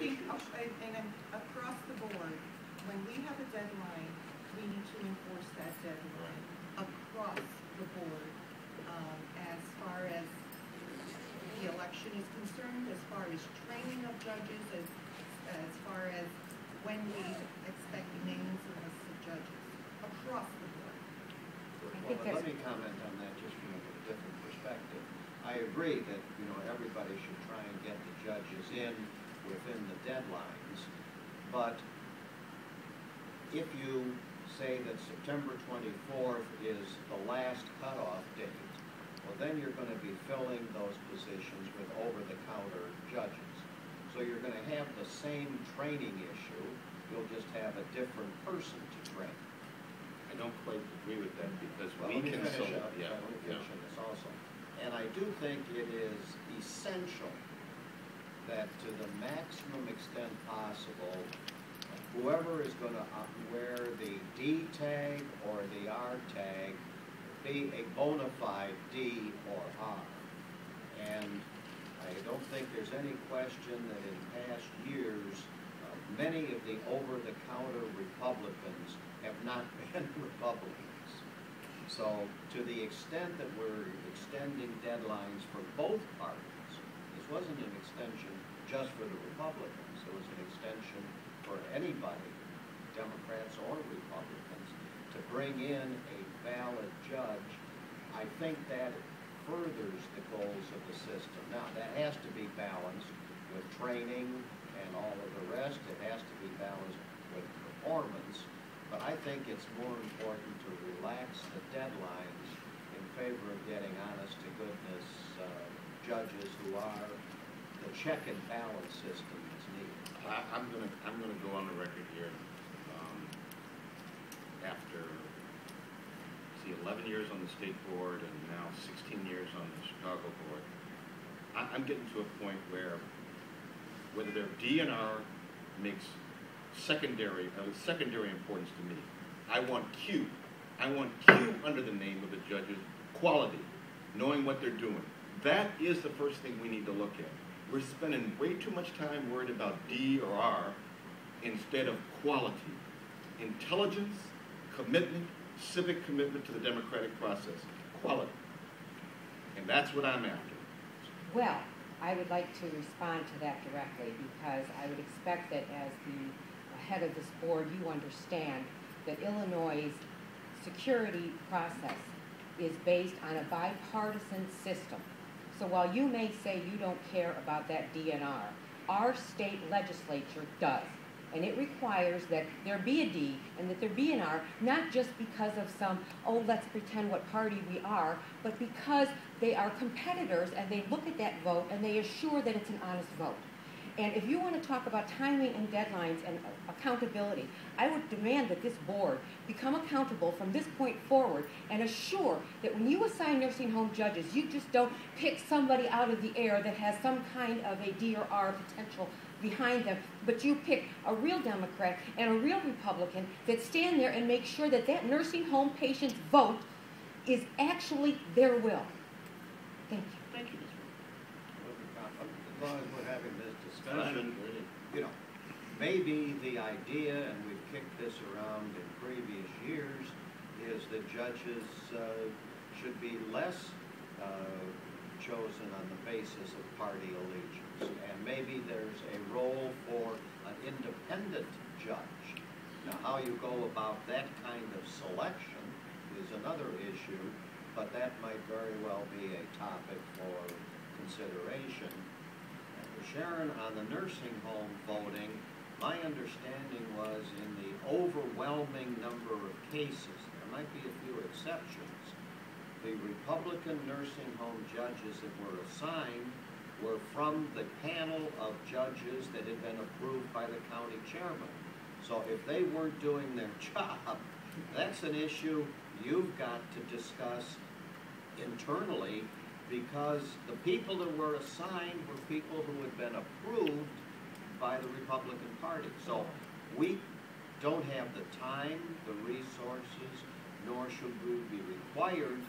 think, issues. and across the board, when we have a deadline, we need to enforce that deadline across the board, as far as the election is concerned, as far as training of judges, as far as when we expect names of us of judges, across the board. Well, let me comment on that just from a different perspective. I agree that, you know, everybody should try and get the judges in within the deadlines, but if you say that September 24th is the last cutoff date, well, then you're going to be filling those positions with over-the-counter judges. So you're going to have the same training issue, you'll just have a different person to train. I don't quite agree with that because Well, we let me can finish select. up. Let me finish on this also. And I do think it is essential that to the maximum extent possible, whoever is going to wear the D tag or the R tag be a bona fide D or R. And I don't think there's any question that in past years, many of the over-the-counter Republicans have not been Republicans. So to the extent that we're extending deadlines for both parties, this wasn't an extension just for the Republicans, it was an extension for anybody, Democrats or Republicans, to bring in a valid judge. I think that furthers the goals of the system. Now, that has to be balanced with training and all of the rest. It has to be balanced with performance. But I think it's more important to relax the deadlines in favor of getting honest-to-goodness judges who are the check and balance system that's needed. I'm gonna go on the record here. After 11 years on the state board and now 16 years on the Chicago board, I'm getting to a point where whether they're D and R makes secondary importance to me. I want Q under the name of the judges, quality, knowing what they're doing. That is the first thing we need to look at. We're spending way too much time worried about D or R instead of quality, intelligence, commitment, civic commitment to the democratic process, quality. And that's what I'm after. Well, I would like to respond to that directly because I would expect that as the head of this board, you understand that Illinois' security process is based on a bipartisan system. So while you may say you don't care about that DNR, our state legislature does. And it requires that there be a D and that there be an R, not just because of some, oh, let's pretend what party we are, but because they are competitors and they look at that vote and they assure that it's an honest vote. And if you want to talk about timing and deadlines and accountability, I would demand that this board become accountable from this point forward and assure that when you assign nursing home judges, you just don't pick somebody out of the air that has some kind of a D or R potential behind them, but you pick a real Democrat and a real Republican that stand there and make sure that that nursing home patient's vote is actually their will. Thank you. Thank you, As long as we're having this discussion, you know, maybe the idea, and we've kicked this around in previous years, is that judges should be less chosen on the basis of party allegiance. And maybe there's a role for an independent judge. Now, how you go about that kind of selection is another issue, but that might very well be a topic for consideration. Sharon, on the nursing home voting, my understanding was in the overwhelming number of cases, there might be a few exceptions, the Republican nursing home judges that were assigned were from the panel of judges that had been approved by the county chairman. So if they weren't doing their job, that's an issue you've got to discuss internally, because the people that were assigned were people who had been approved by the Republican Party. So we don't have the time, the resources, nor should we be required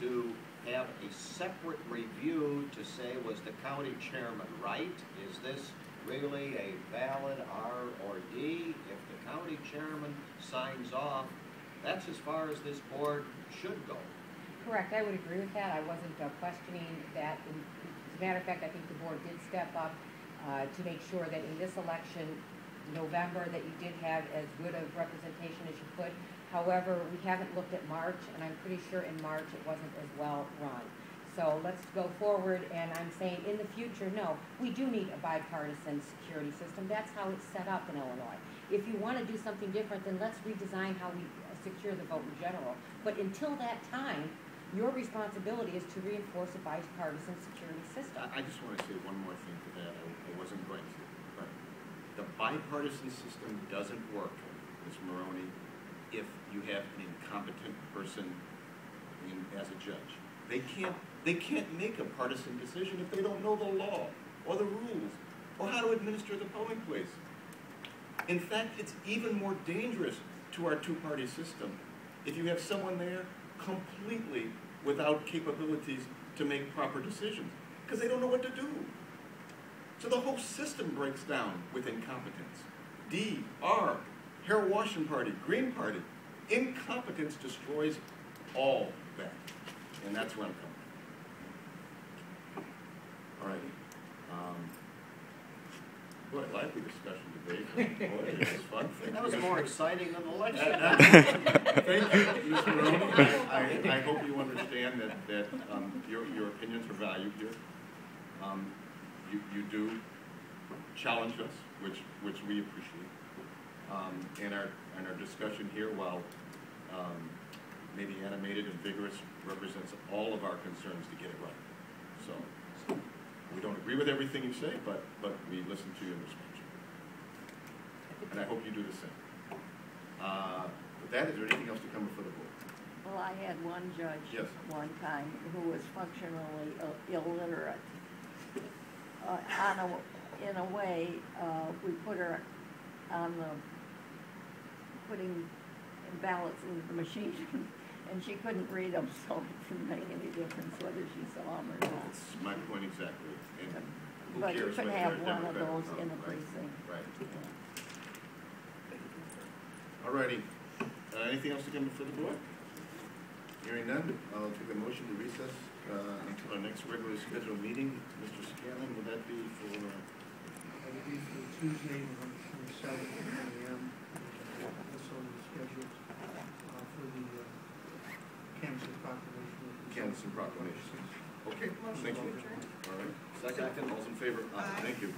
to have a separate review to say, was the county chairman right? Is this really a valid R or D. If the county chairman signs off, that's as far as this board should go. Correct, I would agree with that. I wasn't questioning that. As a matter of fact, I think the board did step up to make sure that in this election, November, that you did have as good of representation as you could. However, we haven't looked at March, and I'm pretty sure in March it wasn't as well run. So let's go forward, and I'm saying in the future, no, we do need a bipartisan security system. That's how it's set up in Illinois. If you want to do something different, then let's redesign how we secure the vote in general. But until that time, your responsibility is to reinforce a bipartisan security system. I just want to say one more thing to that. I wasn't going to, but the bipartisan system doesn't work, Ms. Meroni, if you have an incompetent person as a judge. They can't make a partisan decision if they don't know the law or the rules or how to administer the polling place. In fact, it's even more dangerous to our two-party system if you have someone there completely without capabilities to make proper decisions, because they don't know what to do. So the whole system breaks down with incompetence. D, R, hair washing party, Green Party. Incompetence destroys all that. And that's where I'm coming from. All righty. Boy, lively discussion debate. Boy, this is fun. That was more exciting than the election. Thank you, Mr. Meroni. I hope you understand that your opinions are valued here. You do challenge us, which we appreciate. And our discussion here, while maybe animated and vigorous, represents all of our concerns to get it right. So we don't agree with everything you say, but we listen to you and respect you. And I hope you do the same. With that, is there anything else to come before the board? Well, I had one judge one time who was functionally illiterate. In a way, we put her on putting ballots into the machine, and she couldn't read them, so it didn't make any difference whether she saw them or not. That's my point exactly. And who But you cares could whether have they're one of Democrat or those in the Republican, precinct. Right. Yeah. All righty. Anything else to come before the board? Hearing none, I'll take a motion to recess until our next regularly scheduled meeting. Mr. Scanlon, will that be for? That would be for Tuesday, November 27th, 9 a.m. Also scheduled for the canvassing proclamation. Canvassing proclamation. Okay, Motion thank to you. adjourn. All right. Second, all's in favor? Aye. Thank you.